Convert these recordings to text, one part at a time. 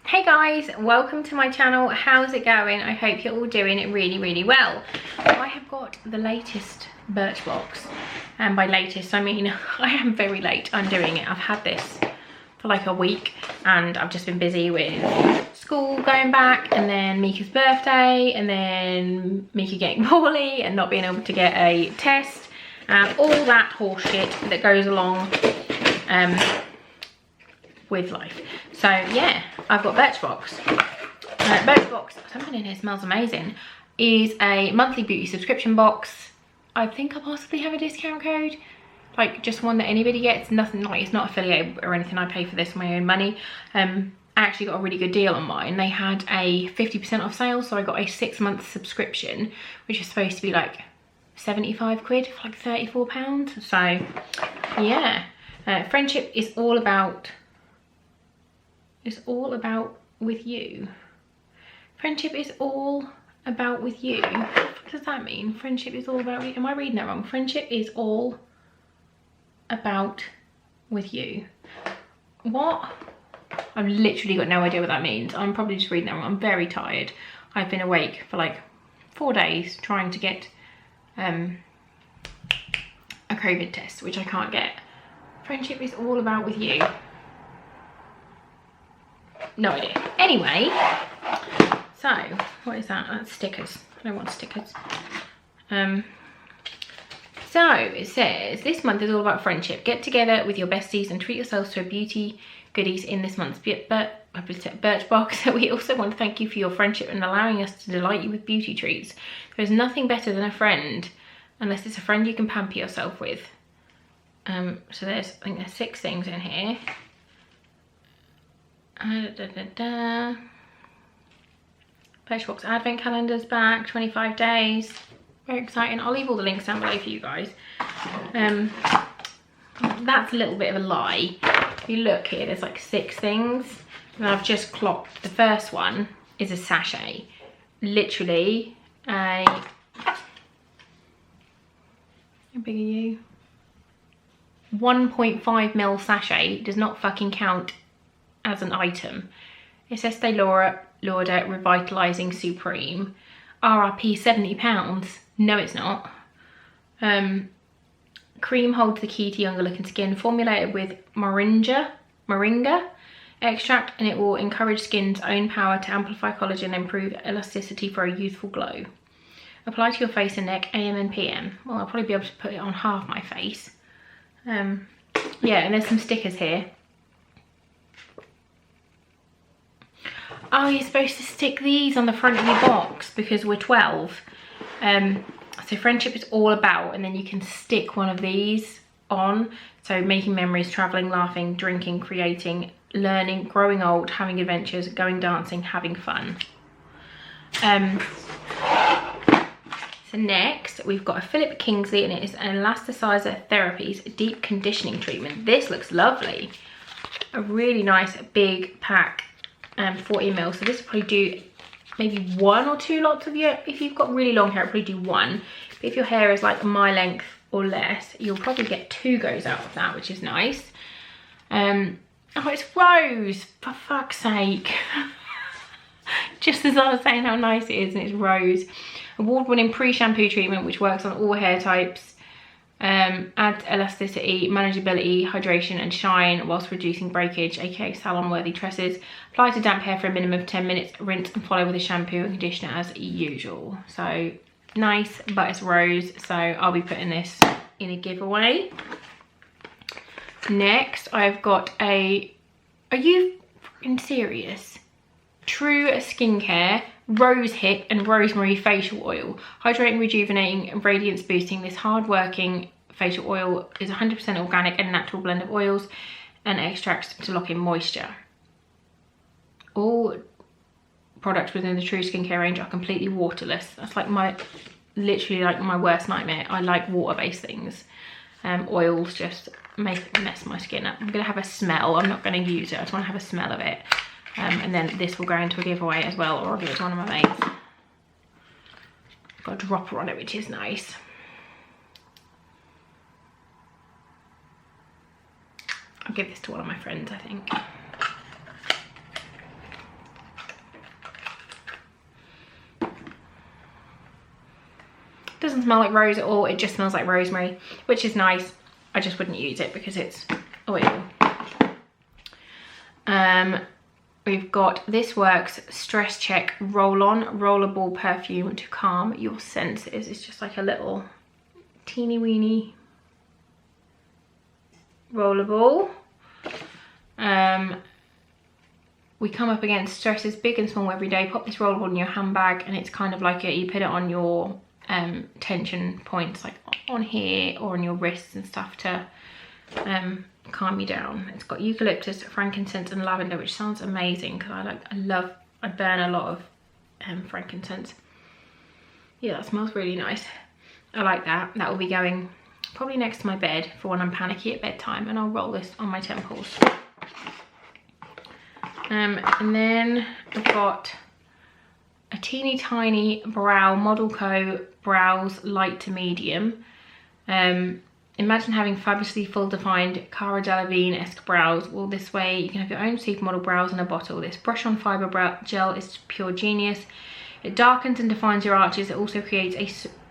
Hey guys, welcome to my channel. How's it going? I hope you're all doing really well. I have got the latest Birchbox, and by latest I mean I am very late undoing it. I've had this for like a week and I've just been busy with school going back, and then Mika's birthday, and then Mika getting poorly and not being able to get a test and all that horse shit that goes along with life. So yeah, I've got Birchbox. Birchbox, something in here smells amazing, is a monthly beauty subscription box. I think I possibly have a discount code, like just one that anybody gets. Nothing, like it's not affiliated or anything. I pay for this with my own money. I actually got a really good deal on mine. They had a 50% off sale, so I got a 6-month subscription, which is supposed to be like 75 quid for like £34. So yeah, friendship is all about. It's all about with you. Friendship is all about with you. What does that mean? Friendship is all about you. Am I reading that wrong? Friendship is all about with you. What? I've literally got no idea what that means. I'm probably just reading that wrong. I'm very tired. I've been awake for like 4 days trying to get a COVID test, which I can't get. Friendship is all about with you. No idea. Anyway, so what is that? That's stickers. I don't want stickers. So it says this month is all about friendship. Get together with your besties and treat yourselves to a beauty goodies in this month's Birchbox. We also want to thank you for your friendship and allowing us to delight you with beauty treats. There is nothing better than a friend, unless it's a friend you can pamper yourself with. So there's, I think there's 6 things in here. Birchbox advent calendars back, 25 days. Very exciting. I'll leave all the links down below for you guys. That's a little bit of a lie. If you look here, there's like 6 things, and I've just clocked the first one is a sachet. Literally how big are you? 1.5 ml sachet does not fucking count as an item. It says Lauder Revitalizing Supreme, RRP £70. No, it's not. Cream holds the key to younger looking skin, formulated with moringa extract, and it will encourage skin's own power to amplify collagen and improve elasticity for a youthful glow. Apply to your face and neck AM and PM. Well, I'll probably be able to put it on half my face. Yeah, and there's some stickers here. Oh, you're supposed to stick these on the front of your box because we're 12. So friendship is all about, and then you can stick one of these on. So making memories, traveling, laughing, drinking, creating, learning, growing old, having adventures, going dancing, having fun. So next we've got a Philip Kingsley, and it is an Elasticizer Therapies Deep Conditioning Treatment. This looks lovely. A really nice big pack. 40 ml, so this will probably do maybe 1 or 2 lots of your, if you've got really long hair, it'll probably do 1, but if your hair is like my length or less, you'll probably get 2 goes out of that, which is nice. Oh, it's rose, for fuck's sake. Just as I was saying how nice it is, and it's rose. Award-winning pre-shampoo treatment which works on all hair types. Adds elasticity, manageability, hydration and shine whilst reducing breakage, aka salon worthy tresses. Apply to damp hair for a minimum of 10 minutes, rinse and follow with a shampoo and conditioner as usual. So nice, but it's rose, so I'll be putting this in a giveaway. Next I've got a, are you fucking serious? True Skincare Rose Hip and Rosemary facial oil, hydrating, rejuvenating and radiance boosting. This hard-working facial oil is 100% organic and natural blend of oils and extracts to lock in moisture. All products within the True Skincare range are completely waterless. That's like literally like my worst nightmare. I like water-based things. Oils just mess my skin up. I'm gonna have a smell. I'm not gonna use it. I just want to have a smell of it. And then this will go into a giveaway as well, or I'll give it to one of my mates. Got a dropper on it, which is nice. I'll give this to one of my friends, I think. smell like rose at all. It just smells like rosemary, which is nice. I just wouldn't use it because it's oil. We've got This Works Stress Check Roll-On Rollerball Perfume to calm your senses. It's just like a little teeny weeny rollerball. We come up against stresses big and small every day. Pop this rollerball in your handbag, and it's kind of like you put it on your tension points, like on here or on your wrists and stuff, to calm you down. It's got eucalyptus, frankincense and lavender, which sounds amazing because I burn a lot of frankincense. Yeah, that smells really nice. I like that. That will be going probably next to my bed for when I'm panicky at bedtime, and I'll roll this on my temples. And then I've got a teeny tiny brow Model Co brows light to medium. Imagine having fabulously full defined Cara Delevingne-esque brows. Well, this way you can have your own supermodel brows in a bottle. This brush on fibre brow gel is pure genius. It darkens and defines your arches. It also creates a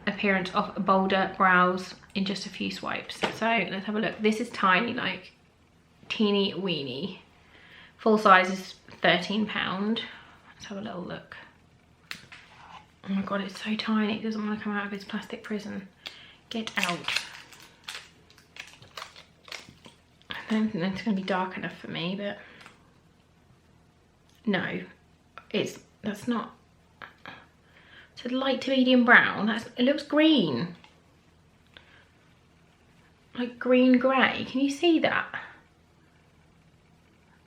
appearance of bolder brows in just a few swipes. So let's have a look. This is tiny, like teeny weeny. Full size is £13. Let's have a little look. Oh my god, it's so tiny. It doesn't want to come out of its plastic prison. Get out. I don't think that's going to be dark enough for me, but no, that's not. It's a light to medium brown. It looks green, like green grey. Can you see that?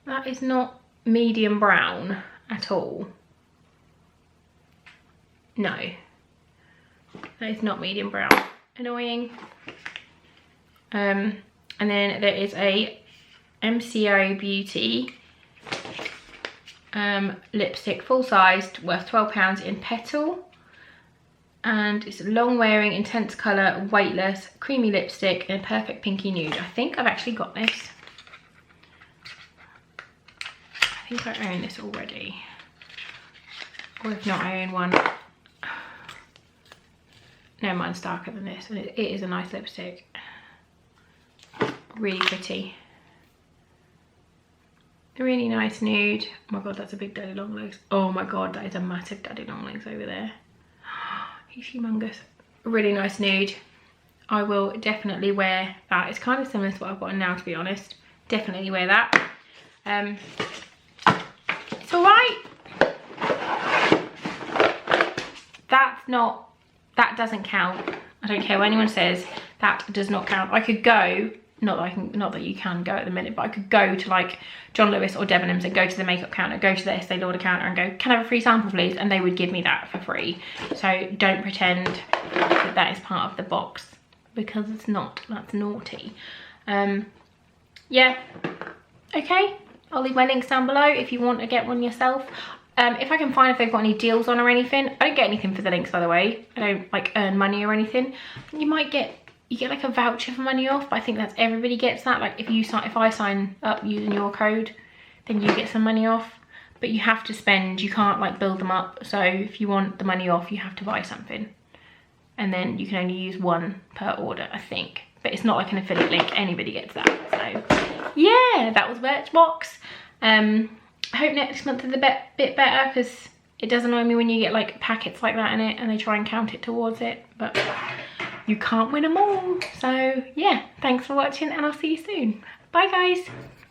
That is not medium brown at all. No, that is not medium brown. Annoying. And then there is a MCO Beauty lipstick, full sized, worth £12 in Petal. And it's a long wearing, intense colour, weightless, creamy lipstick in a perfect pinky nude. I think I've actually got this. I think I own this already. Or if not, I own one. No, mine's darker than this, and it is a nice lipstick. Really pretty. Really nice nude. Oh my god, that's a big daddy long legs. Oh my god, that is a massive daddy long legs over there. He's humongous. Really nice nude. I will definitely wear that. It's kind of similar to what I've got on now, to be honest. Definitely wear that. It's alright. That doesn't count. I don't care what anyone says. That does not count. I could go, not that you can go at the minute, but I could go to like John Lewis or Debenhams and go to the makeup counter, go to the Estee Lauder counter and go, can I have a free sample please? And they would give me that for free. So don't pretend that that is part of the box, because it's not. That's naughty. Yeah, okay, I'll leave my links down below if you want to get one yourself. If I can find if they've got any deals on or anything. I don't get anything for the links, by the way. I don't like earn money or anything. You get like a voucher for money off, but I think that's everybody gets that. Like if I sign up using your code, then you get some money off, but you have to spend, you can't like build them up. So if you want the money off, you have to buy something, and then you can only use one per order, I think. But it's not like an affiliate link, anybody gets that. So yeah, that was Birchbox. I hope next month is a bit better, because it does annoy me when you get like packets like that in it and they try and count it towards it, but you can't win them all. So yeah, thanks for watching and I'll see you soon. Bye guys.